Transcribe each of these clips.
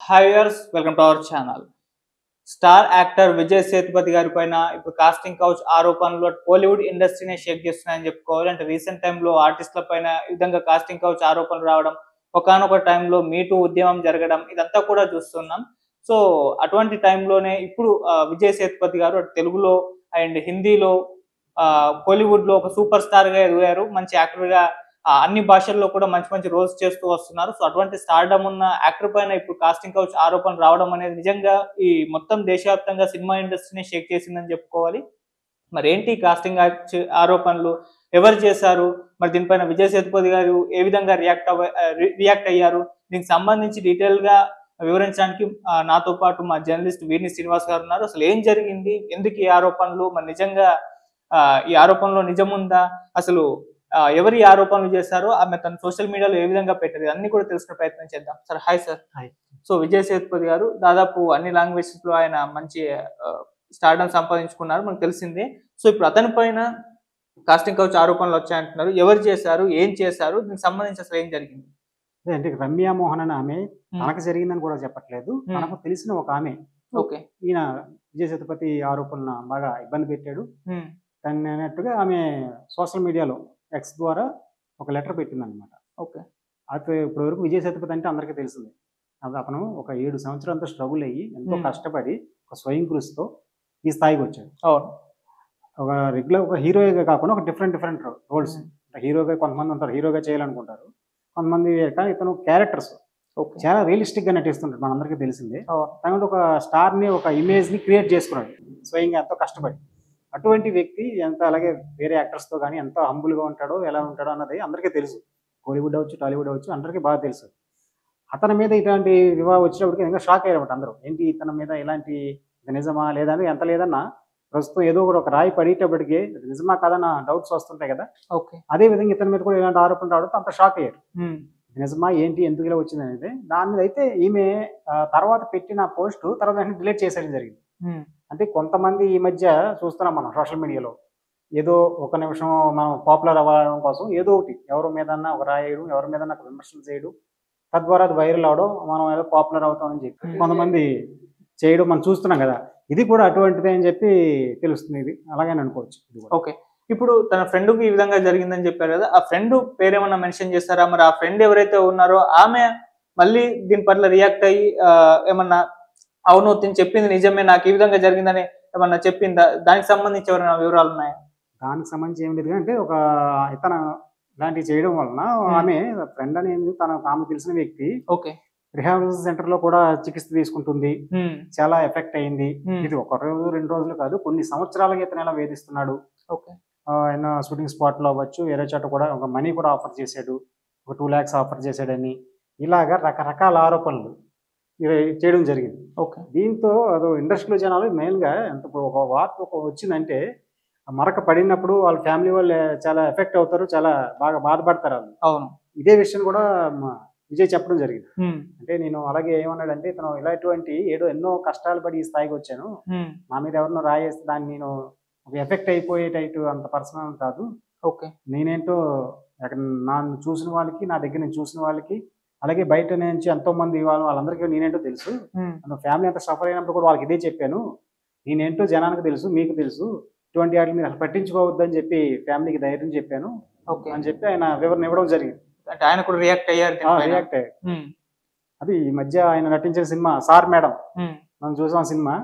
Hi viewers, welcome to our channel. Star actor Vijay Sethupathi గారి పైన ఇప్పుడు కాస్టింగ్ కౌచ్ ఆరోపణలు కోలీవుడ్ ఇండస్ట్రీనే షేక్ చేస్తున్నాయని చెప్పుకోవాలి. అంటే రీసెంట్ టైంలో ఆర్టిస్టుల పైన ఈ విధంగా కాస్టింగ్ కౌచ్ ఆరోపణలు రావడం, ఒకానొక టైంలో మీటూ ఉద్యమం జరగడం, ఇదంతా కూడా చూస్తున్నాం. సో అటువంటి టైంలోనే ఇప్పుడు విజయ్ సేతుపతి గారు అటు తెలుగులో అండ్ హిందీలో కోలీవుడ్ లో ఒక సూపర్ స్టార్ గా ఎదిగారు. మంచి యాక్టర్ గా అన్ని భాషల్లో కూడా మంచి మంచి రోల్స్ చేస్తూ వస్తున్నారు. సో అటువంటి స్టార్డమ్ ఉన్న యాక్టర్ పైన ఇప్పుడు కాస్టింగ్ కౌచ్ ఆరోపణలు రావడం అనేది నిజంగా ఈ మొత్తం దేశవ్యాప్తంగా సినిమా ఇండస్ట్రీని షేక్ చేసిందని చెప్పుకోవాలి. మరి ఏంటి కాస్టింగ్ ఆరోపణలు, ఎవరు చేశారు, మరి దీనిపైన విజయ్ సేతుపతి గారు ఏ విధంగా రియాక్ట్ అయ్యారు, దీనికి సంబంధించి డీటెయిల్ గా వివరించడానికి నాతో పాటు మా జర్నలిస్ట్ వీర్ని శ్రీనివాస్ గారు ఉన్నారు. అసలు ఏం జరిగింది, ఎందుకు ఈ ఆరోపణలు, మరి నిజంగా ఈ ఆరోపణలో నిజముందా, అసలు ఎవరు ఈ ఆరోపణలు చేశారో ఆమె తన సోషల్ మీడియాలో ఏ విధంగా పెట్టారు, అన్ని కూడా తెలుసుకునే ప్రయత్నం చేద్దాం. Sir hi sir. Hi. So Vijay Sethupathi గారు దాదాపు అన్ని లాంగ్వేజెస్ లో ఆయన మంచి స్టార్డమ్ సంపాదించుకున్నారు, మనకు తెలిసిందే. సో ఇప్పుడు అతని పైన కాస్టింగ్ కౌచ్ ఆరోపణలు వచ్చాయంటున్నారు. ఎవరు చేశారు, ఏం చేశారు, దీనికి సంబంధించి అసలు ఏం జరిగింది? అంటే రమ్య మోహన్ అని ఆమె తనకు జరిగిందని కూడా చెప్పట్లేదు, తనకు తెలిసిన ఒక ఆమె. ఓకే. ఈయన విజయ్ సేతుపతి ఆరోపణలను బాగా ఇబ్బంది పెట్టాడు తను అన్నట్టుగా ఆమె సోషల్ మీడియాలో ఎక్స్ ద్వారా ఒక లెటర్ పెట్టిందనమాట. ఓకే. అయితే ఇప్పటి వరకు విజయ్ సేతుపతి అంటే అందరికీ తెలిసిందే. అది అతను ఒక 7 సంవత్సరాలతో స్ట్రగుల్ అయ్యి ఎంతో కష్టపడి ఒక స్వయం కృషితో ఈ స్థాయికి వచ్చాడు. ఒక రెగ్యులర్ ఒక హీరోగా కాకుండా ఒక డిఫరెంట్ రోల్స్. హీరోగా కొంతమంది ఉంటారు, హీరోగా చేయాలనుకుంటారు, కొంతమంది కానీ ఇతను క్యారెక్టర్స్ చాలా రియలిస్టిక్ గా నటిస్తుంటాడు, మనందరికీ తెలిసిందే. తను ఒక స్టార్ ని, ఒక ఇమేజ్ ని క్రియేట్ చేసుకున్నాడు స్వయంగా ఎంతో కష్టపడి. అటువంటి వ్యక్తి ఎంత అలాగే వేరే యాక్టర్స్ తో కానీ ఎంత హంబుల్ గా ఉంటాడో, ఎలా ఉంటాడో అన్నది అందరికీ తెలుసు. కోలీవుడ్ అవచ్చు, టాలీవుడ్ అవచ్చు, అందరికీ బాగా తెలుసు. అతని మీద ఇట్లాంటి వివాహం వచ్చినప్పటికీ ఇంకా షాక్ అయ్యారన్నమాట అందరూ. ఏంటి ఇతని మీద ఇలాంటి నిజమా లేదా అని, ఎంత లేదన్నా ప్రస్తుతం ఏదో కూడా ఒక రాయి పడేటప్పటికి నిజమా కాదన్న డౌట్స్ వస్తుంటాయి కదా. ఓకే. అదే విధంగా ఇతని మీద కూడా ఇలాంటి ఆరోపణలు రావడంతో అంత షాక్ అయ్యారు. నిజమా ఏంటి, ఎందుకు ఇలా వచ్చింది అనేది. దాని మీద అయితే ఈమె తర్వాత పెట్టిన పోస్ట్ తర్వాత డిలీట్ చేసేయడం జరిగింది. అంటే కొంతమంది ఈ మధ్య చూస్తున్నాం మనం సోషల్ మీడియాలో, ఏదో ఒక నిమిషం మనం పాపులర్ అవ్వడం కోసం ఏదో ఒకటి ఎవరి మీదన్నా ఒక రాయడం, ఎవరి మీదన్నా ఒక విమర్శలు చేయడం, తద్వారా అది వైరల్ అవడం, మనం ఏదో పాపులర్ అవుతామని చెప్పి కొంతమంది చేయడం మనం చూస్తున్నాం కదా. ఇది కూడా అటువంటిదే అని చెప్పి తెలుస్తుంది. ఇది అలాగే అనుకోవచ్చు. ఓకే. ఇప్పుడు తన ఫ్రెండ్ కి ఈ విధంగా జరిగిందని చెప్పారు కదా, ఆ ఫ్రెండ్ పేరేమన్నా మెన్షన్ చేస్తారా? మరి ఆ ఫ్రెండ్ ఎవరైతే ఉన్నారో ఆమె మళ్ళీ దీని పట్ల రియాక్ట్ అయ్యి ఏమన్నా అవును తిని చెప్పింది నిజమే, నాకు ఈ విధంగా జరిగిందని ఏమన్నా చెప్పిందా? దానికి సంబంధించి ఎవరైనా వివరాలు ఉన్నాయా? దానికి సంబంధించి ఏం లేదు అంటే ఒక ఇతను ఇలాంటివి చేయడం వలన ఆమె ఫ్రెండ్ అనేది ఆమె తెలిసిన వ్యక్తి. ఓకే. రిహాబిలిటేషన్ సెంటర్ లో కూడా చికిత్స తీసుకుంటుంది, చాలా ఎఫెక్ట్ అయింది. ఇది ఒక రోజు 2 రోజులు కాదు, కొన్ని సంవత్సరాలుగా ఇతను ఎలా వేధిస్తున్నాడు. ఓకే. ఆయన షూటింగ్ స్పాట్ లో అవ్వచ్చు, వేరే చోట కూడా ఒక మనీ కూడా ఆఫర్ చేశాడు, ఒక 2 lakhs ఆఫర్ చేశాడని, ఇలాగా రకరకాల ఆరోపణలు చేయడం జరిగింది. ఓకే. దీంతో అదో ఇండస్ట్రీలో జనాలు మెయిన్ గా ఎంత ఒక వార్త వచ్చిందంటే మరక పడినప్పుడు వాళ్ళ ఫ్యామిలీ వాళ్ళు చాలా ఎఫెక్ట్ అవుతారు, చాలా బాగా బాధపడతారు వాళ్ళు. అవును. ఇదే విషయం కూడా విజయ్ చెప్పడం జరిగింది. అంటే నేను అలాగే ఏమన్నాడంటే, ఇతను ఇలాంటి ఎన్నో కష్టాలు పడి ఈ స్థాయికి వచ్చాను, నా మీద ఎవరినో రాయేస్తే దాన్ని నేను ఒక ఎఫెక్ట్ అయిపోయేటట్టు అంత పర్సనల్ కాదు. ఓకే. నేనేంటో అక్కడ నన్ను చూసిన వాళ్ళకి, నా దగ్గర నేను చూసిన వాళ్ళకి, అలాగే బయట నుంచి ఎంతో మంది వాళ్ళందరికీ నేనేంటో తెలుసు. ఫ్యామిలీ అంతా సఫర్ అయినప్పుడు కూడా వాళ్ళకి ఇదే చెప్పాను, నేనేంటో జనానికి తెలుసు, మీకు తెలుసు, ఇటువంటి వాటిని మీరు అసలు పట్టించుకోవద్దని చెప్పి ఫ్యామిలీకి ధైర్యం చెప్పాను అని చెప్పి ఆయన వివరణ ఇవ్వడం జరిగింది. అంటే ఆయన కూడా రియాక్ట్ అయ్యారు. రియాక్ట్ అయ్యారు. అది ఈ మధ్య ఆయన నటించిన సినిమా సార్ మేడం మనం చూసాం. సినిమా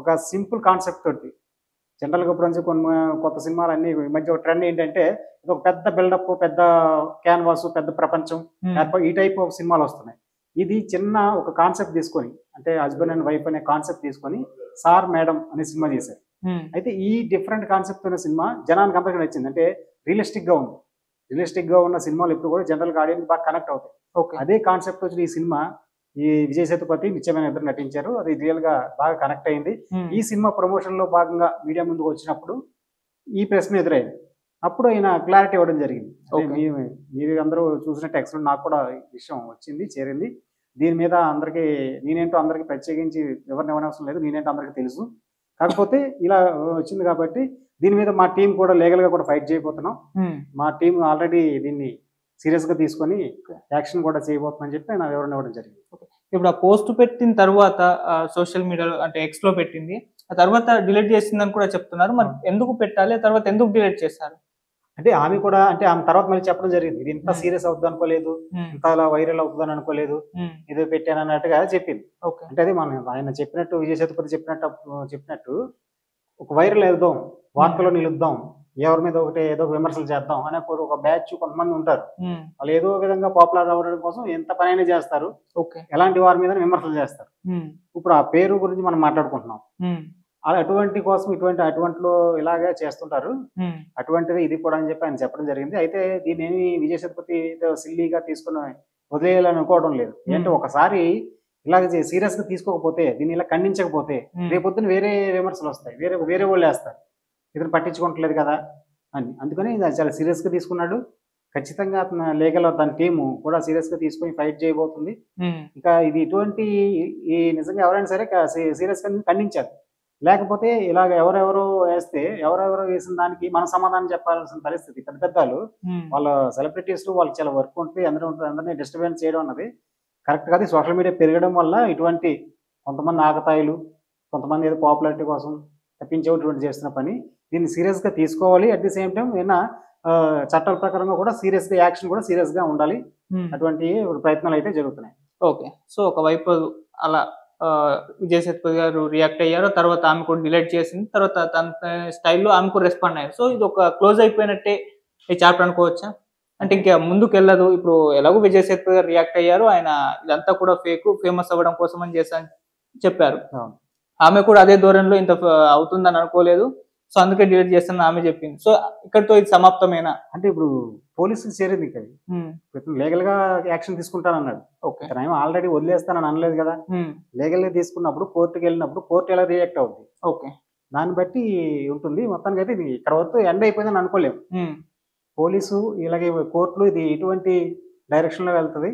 ఒక సింపుల్ కాన్సెప్ట్ తోటి, జనరల్ గా ఇప్పుడు కొన్ని కొత్త సినిమాలు అన్ని ఈ మధ్య ఒక ట్రెండ్ ఏంటంటే ఒక పెద్ద బిల్డప్, పెద్ద క్యాన్వాస్, పెద్ద ప్రపంచం, ఈ టైప్ ఆఫ్ సినిమాలు వస్తున్నాయి. ఇది చిన్న ఒక కాన్సెప్ట్ తీసుకొని, అంటే హస్బెండ్ అండ్ వైఫ్ అనే కాన్సెప్ట్ తీసుకొని సార్ మేడం అనే సినిమా చేశారు. అయితే ఈ డిఫరెంట్ కాన్సెప్ట్ ఉన్న సినిమా జనానికి అందరికీ నచ్చింది. అంటే రియలిస్టిక్ గా ఉంది. రియలిస్టిక్ గా ఉన్న సినిమాలు ఇప్పుడు కూడా జనరల్ గా ఆడియన్స్ బాగా కనెక్ట్ అవుతాయి. అదే కాన్సెప్ట్ వచ్చిన ఈ సినిమా, ఈ విజయ్ సేతుపతి, నిత్యమైన ఇద్దరు నటించారు. అది రియల్ గా బాగా కనెక్ట్ అయింది. ఈ సినిమా ప్రమోషన్ లో భాగంగా మీడియా ముందుకు వచ్చినప్పుడు ఈ ప్రశ్న ఎదురైంది. అప్పుడు ఆయన క్లారిటీ ఇవ్వడం జరిగింది. మీరు అందరూ చూసినట్టు ఎక్సలెంట్, నాకు కూడా విషయం వచ్చింది, చేరింది. దీని మీద అందరికీ నేనేంటో అందరికి ప్రత్యేకించి ఎవరిని ఇవ్వనవసరం లేదు, నేనేంటో అందరికీ తెలుసు. కాకపోతే ఇలా వచ్చింది కాబట్టి దీని మీద మా టీం కూడా లీగల్ గా కూడా ఫైట్ చేయబోతున్నాం. మా టీం ఆల్రెడీ దీన్ని సీరియస్ గా తీసుకొని యాక్షన్ కూడా చేయబోతుందని చెప్పి ఆయన వివరణ ఇవ్వడం జరిగింది. ఇప్పుడు ఆ పోస్ట్ పెట్టిన తర్వాత సోషల్ మీడియాలో అంటే ఎక్స్ లో పెట్టింది, ఆ తర్వాత డిలీట్ చేసిందని కూడా చెప్తున్నారు. మరి ఎందుకు పెట్టాలి, ఆ తర్వాత ఎందుకు డిలీట్ చేశారు? అంటే ఆమె కూడా అంటే ఆమె తర్వాత మళ్ళీ చెప్పడం జరిగింది. ఇది ఇంత హ్మ్. సీరియస్ అవుద్ది అనుకోలేదు. హ్మ్. ఇంత అలా వైరల్ అవుతుందని అనుకోలేదు. హ్మ్. ఏదో పెట్టాను అన్నట్టుగా చెప్పింది. ఓకే. అంటే అది ఆయన చెప్పినట్టు విజయ్ సేతుపతి చెప్పినట్టు ఒక వైరల్ అవుదాం, వార్తల్లో నిలుద్దాం, ఎవరి మీద ఒకటి ఏదో ఒక విమర్శలు చేద్దాం అనే ఒక బ్యాచ్ కొంతమంది ఉంటారు. హ్మ్. వాళ్ళు ఏదో విధంగా పాపులర్ అవ్వడం కోసం ఎంత పనైనా చేస్తారు. ఓకే. ఎలాంటి వారి మీద విమర్శలు చేస్తారు. హ్మ్. ఇప్పుడు ఆ పేరు గురించి మనం మాట్లాడుకుంటున్నాం. హ్మ్. అటువంటి కోసం అటువంటిలో ఇలాగే చేస్తుంటారు. హ్మ్. అటువంటిది ఇది కూడా అని చెప్పి ఆయన చెప్పడం జరిగింది. అయితే దీన్నేమి విజయ్ సేతుపతి ఏదో సిల్లీగా తీసుకొని వదిలేయాలని అనుకోవడం లేదు. ఏంటంటే ఒకసారి ఇలాగ సీరియస్‌గా తీసుకోకపోతే, దీన్ని ఇలా ఖండించకపోతే రేపొద్దున వేరే విమర్శలొస్తాయి. వేరే వేరే వాళ్ళేస్తారు. ఇతను పట్టించుకోవట్లేదు కదా! అని. అందుకని చాలా సీరియస్‌గా తీసుకున్నాడు. ఖచ్చితంగా అతను తన టీము కూడా సీరియస్‌గా తీసుకొని ఫైట్ చేయబోతుంది. హ్మ్. ఇంకా ఇది ఇటువంటి ఈ నిజంగా ఎవరైనా సరే సీరియస్‌గా ఖండించాలి. లేకపోతే ఇలాగ ఎవరెవరో వేసిన దానికి మనం సమాధానం చెప్పాల్సిన పరిస్థితి. పెద్ద పెద్దోళ్ళు హ్మ్. వాళ్ళ సెలబ్రిటీస్ వాళ్ళకి చాలా వర్క్ ఉంటది. అందరిని డిస్టర్బెన్స్ చేయడం అన్నది కరెక్ట్ కాదు. ఈ సోషల్ మీడియా పెరగడం వల్ల ఇటువంటి కొంతమంది ఆకతాయిలు, కొంతమంది ఏదో పాపులారిటీ కోసం తప్పించేటువంటి చేస్తున్న పని. దీన్ని సీరియస్‌గా తీసుకోవాలి. అట్ ది సేమ్ టైమ్ చట్టాల ప్రకారంగా కూడా యాక్షన్ కూడా సీరియస్‌గా ఉండాలి. హ్మ్. అటువంటి ప్రయత్నాలైతే జరుగుతున్నాయి. ఓకే. సో, ఒకవైపు అలా విజయ్ సేతుపతి గారు రియాక్ట్ అయ్యారు. తర్వాత ఆమె కూడా డిలీట్ చేసింది. తర్వాత తన స్టైల్‌లో ఆమె కూడా రెస్పాండ్ అయ్యారు. సో, ఇదొక క్లోజ్ అయిపోయినట్టే ఈ చాప్టర్ అనుకోవచ్చా? అంటే ఇంక ముందుకెళ్ళదు. ఇప్పుడు ఎలాగో విజయ్ సేతుపతి గారు రియాక్ట్ అయ్యారు. ఆయన ఇదంతా కూడా ఫేమస్ అవ్వడం కోసం అని చేశాను చెప్పారు. అవును. ఆమె కూడా అదే ధోరణిలో ఇంత అవుతుందని అనుకోలేదు. సో, అందుకే డిలీట్ చేస్తానని ఆమె చెప్పింది. సో, ఇక్కడితో ఇది సమాప్తమేనా? అంటే ఇప్పుడు పోలీసులు చేరింది ఇంకది. హ్మ్. ఇతను లీగల్‌గా యాక్షన్ తీసుకుంటానన్నాడు. ఓకే. ఇతనేమో ఆల్రెడీ వదిలేస్తానని అనలేదు గదా! హ్మ్. లీగల్‌గా తీసుకున్నప్పుడు కోర్ట్‌కెళ్ళినప్పుడు కోర్ట్ ఎలా రియాక్ట్ అవుద్ది? ఓకే. దాన్ని బట్టి ఉంటుంది. మొత్తానికైతే ఇది ఇక్కడ వరకు ఎండ్ అయిపోయిందని అనుకోలేము. హ్మ్. పోలీసు ఇలాగే కోర్టులు ఇది ఎటువంటి డైరెక్షన్‌లో వెళ్తది?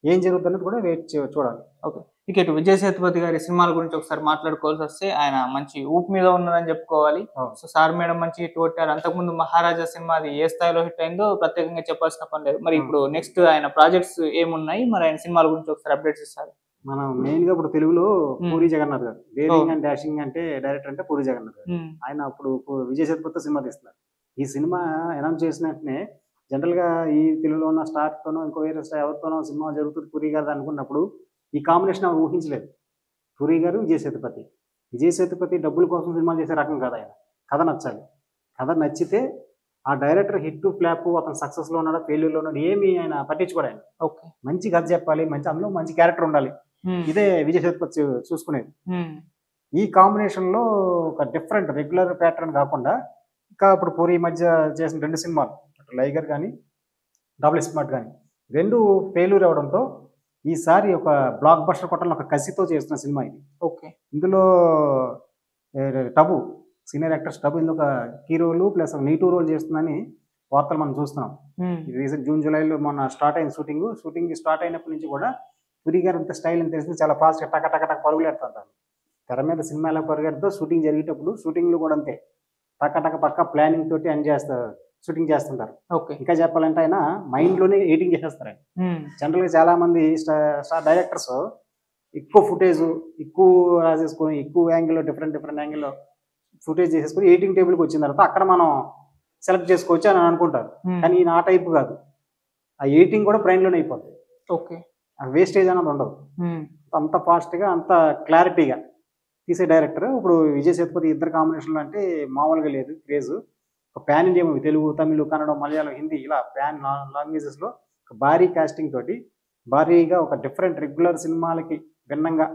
ఏం జరుగుతుందనేది కూడా వెయిట్ చూడాలి. ఓకే. ఇక ఇటు విజయ్ సేతుపతి గారి సినిమాల గురించి ఒకసారి మాట్లాడుకోవాల్సొస్తే ఆయన మంచి ఊపు మీద ఉన్నారని చెప్పుకోవాలి. అవును. సో, 'సార్ మేడం' మంచి హిట్ కొట్టారు. అంతకుముందు 'మహారాజా' సినిమా అది ఏ స్థాయిలో హిట్ అయిందో ప్రత్యేకంగా చెప్పాల్సిన పని లేదు. మరి ఇప్పుడు నెక్స్ట్ ఆయన ప్రాజెక్ట్స్ ఏమున్నాయి? మరి ఆయన సినిమాల గురించి ఒకసారి అప్డేట్స్ ఇస్తారా? మనం మెయిన్‌గా ఇప్పుడు తెలుగులో హ్మ్. పూరి జగన్నాథ్ గారు. ఓహ్! 'డేరింగ్ అండ్ డాషింగ్' అంటే డైరెక్టర్ అంటే పూరి జగన్నాథ్ గారు. హ్మ్. ఆయన అప్పుడు విజయ్ సేతుపతితో సినిమా తీస్తున్నారు. ఈ సినిమా అనౌన్స్ చేసిన వెంటనే జనరల్‌గా ఈ తెలుగులో ఉన్న స్టార్‌తోనో ఇంకో వేరే ఎవరితోనో సినిమా జరుగుతుంది పూరి గారిది అనుకున్నప్పుడు ఈ కాంబినేషన్ ఎవరు ఊహించలేదు. పూరి గారు, విజయ్ సేతుపతి. విజయ్ సేతుపతి డబ్బుల కోసం సినిమాలు చేసే రకం కాదు ఆయన. కథ నచ్చాలి. కథ నచ్చితే ఆ డైరెక్టర్ హిట్టు, ఫ్లాపు అతను సక్సెస్‌లో ఉన్నాడా, ఫెయిల్యూర్‌లో ఉన్నాడా ఏమి ఆయన పట్టించుకోడు ఆయన. ఓకే. మంచి కథ చెప్పాలి. అందులో మంచి క్యారెక్టర్ ఉండాలి. హ్మ్. ఇదే విజయ్ సేతుపతి చూసుకునేది. హ్మ్. ఈ కాంబినేషన్‌లో ఒక డిఫరెంట్ రెగ్యులర్ ప్యాటర్న్ కాకుండా ఇంకా ఇప్పుడు పూరి ఈ మధ్య చేసిన 2 సినిమాలు 'లైగర్' గాని, 'డబుల్ స్మార్ట్' గాని 2 ఫెయిల్యూర్ అవ్వడంతో ఈసారి ఒక బ్లాక్ బస్టర్ కొట్టాలని ఒక కసితో చేస్తున్న సినిమా ఇది. ఓకే. ఇందులో టబు సీనియర్ యాక్టర్స్ టబు ఇందులో ఒక కీ రోల్ ప్లస్ నీటు రోల్ చేస్తుందని వార్తలు మనం చూస్తున్నాం. హ్మ్. రీసెంట్ జూన్, జూలైలో మొన్న స్టార్ట్ అయింది షూటింగ్. షూటింగ్ స్టార్ట్ అయినప్పటి నుంచి కూడా పూరి గారి అంత స్టైల్ అని తెలిసింది చాలా ఫాస్ట్‌గా టక టక టక పరుగులెడుతుంటారు. తెర మీద సినిమా ఎలా పరిగెడుతుందో షూటింగ్ జరిగేటప్పుడు షూటింగ్‌లో కూడా అంతే. టక టక పక్కా ప్లానింగ్ తోటి షూటింగ్ చేస్తుంటారు. ఓకే. ఇంకా చెప్పాలంటే ఆయన మైండ్‌లోనే ఎడిటింగ్ చేసేస్తారు ఆయన. హ్మ్. జనరల్‌గా చాలామంది డైరెక్టర్స్ ఎక్కువ ఫుటేజు ఎక్కువ రాసేసుకొని ఎక్కువ యాంగిల్‌లో డిఫరెంట్ డిఫరెంట్ యాంగిల్‌లో ఫుటేజ్ చేసేసుకొని ఎడిటింగ్ టేబుల్‌కి వచ్చిన తర్వాత అక్కడ మనం సెలెక్ట్ చేసుకోవచ్చు అని అనుకుంటారు. హ్మ్. కానీ ఈయన ఆ టైప్ కాదు. ఆ ఎడిటింగ్ కూడా బ్రెయిన్‌లోనే అయిపోద్ది. ఓకే. ఆ వేస్టేజ్ అనేది ఉండదు. హ్మ్. అంత ఫాస్ట్‌గా అంత క్లారిటీగా తీసే డైరెక్టర్. ఇప్పుడు విజయ్ సేతుపతి ఇద్దరు కాంబినేషన్‌లో అంటే మామూలుగా లేదు క్రేజు. ఒక pan India movie Telugu, Tamil, కన్నడం, మలయాళం, హిందీ ఇలా లాంగ్వేజెస్‌లో ఒక భారీ కాస్టింగ్ తోటి భారీగా ఒక డిఫరెంట్ రెగ్యులర్ సినిమాలకి భిన్నంగా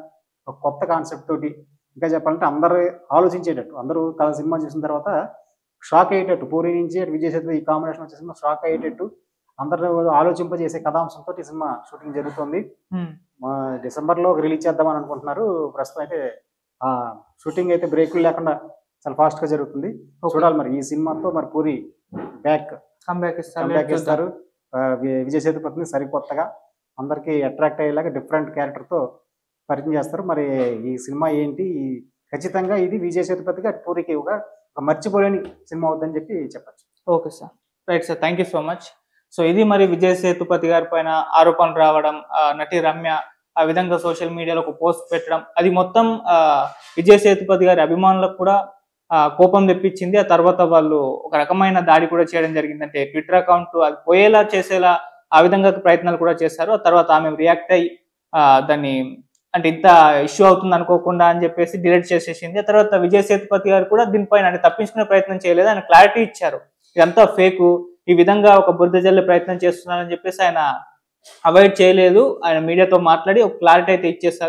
ఒక కొత్త కాన్సెప్ట్ తోటి ఇంకా చెప్పాలంటే అందరూ ఆలోచించేటట్టు అందరూ సినిమా చూసిన తర్వాత షాక్ అయ్యేటట్టు పూరి నుంచి అటు విజయ్ సేతుపతి ఈ కాంబినేషన్ వచ్చే సినిమా షాక్ అయ్యేటట్టు అందరూ ఆలోచింపజేసే కథాంశంతో ఈ సినిమా షూటింగ్ జరుగుతుంది. హ్మ్. డిసెంబర్‌లో రిలీజ్ చేద్దామని అనుకుంటున్నారు. ప్రస్తుతం అయితే షూటింగ్ అయితే బ్రేకులు లేకుండా చాలా ఫాస్ట్‌గా జరుగుతుంది. ఓకే. చూడాలి మరి ఈ సినిమాతో మరి పూరి కమ్‌బ్యాక్ ఇస్తారు. కమ్‌బ్యాక్ చూద్దాం. ఇస్తారు. విజయ్ సేతుపతిని సరికొత్తగా అందరికి అట్రాక్ట్ అయ్యేలాగా డిఫరెంట్ క్యారెక్టర్‌తో పరిచయం చేస్తారు. మరి ఈ సినిమా ఏంటి? ఖచ్చితంగా ఇది విజయ్ సేతుపతికి అటు పూరికి ఒక మర్చిపోలేని సినిమా అవుద్దని చెప్పొచ్చు. Okay sir. Right sir. Thank you so much. So, ఇది మరి విజయ్ సేతుపతి గారి పైన ఆరోపణలు రావడం, నటి రమ్య ఆ విధంగా సోషల్ మీడియాలో ఒక పోస్ట్ పెట్టడం, అది మొత్తం విజయ్ సేతుపతి గారి అభిమానులకు కూడా కోపం తెప్పించింది. ఆ తర్వాత వాళ్ళు ఒక రకమైన దాడి కూడా చేయడం జరిగింది. అంటే ట్విట్టర్ అకౌంట్ అది పోయేలా చేసేలా ఆ విధంగా ప్రయత్నాలు కూడా చేశారు. ఆ తర్వాత ఆమె రియాక్ట్ అయ్యి దాన్ని అంటే ఇంత ఇష్యూ అవుతుంది అనుకోకుండా అని చెప్పేసి డిలీట్ చేసేసింది. ఆ తర్వాత విజయ్ సేతుపతి గారు కూడా దీనిపైన అంటే తప్పించుకునే ప్రయత్నం చేయలేదు, ఆయన క్లారిటీ ఇచ్చారు, ఇదంతా ఫేకు, ఈ విధంగా ఒక బురద జల్లే ప్రయత్నం చేస్తున్నారని చెప్పేసి ఆయన అవాయిడ్ చేయలేదు. ఆయన మీడియాతో మాట్లాడి ఒక క్లారిటీ అయితే ఇచ్చేసారు.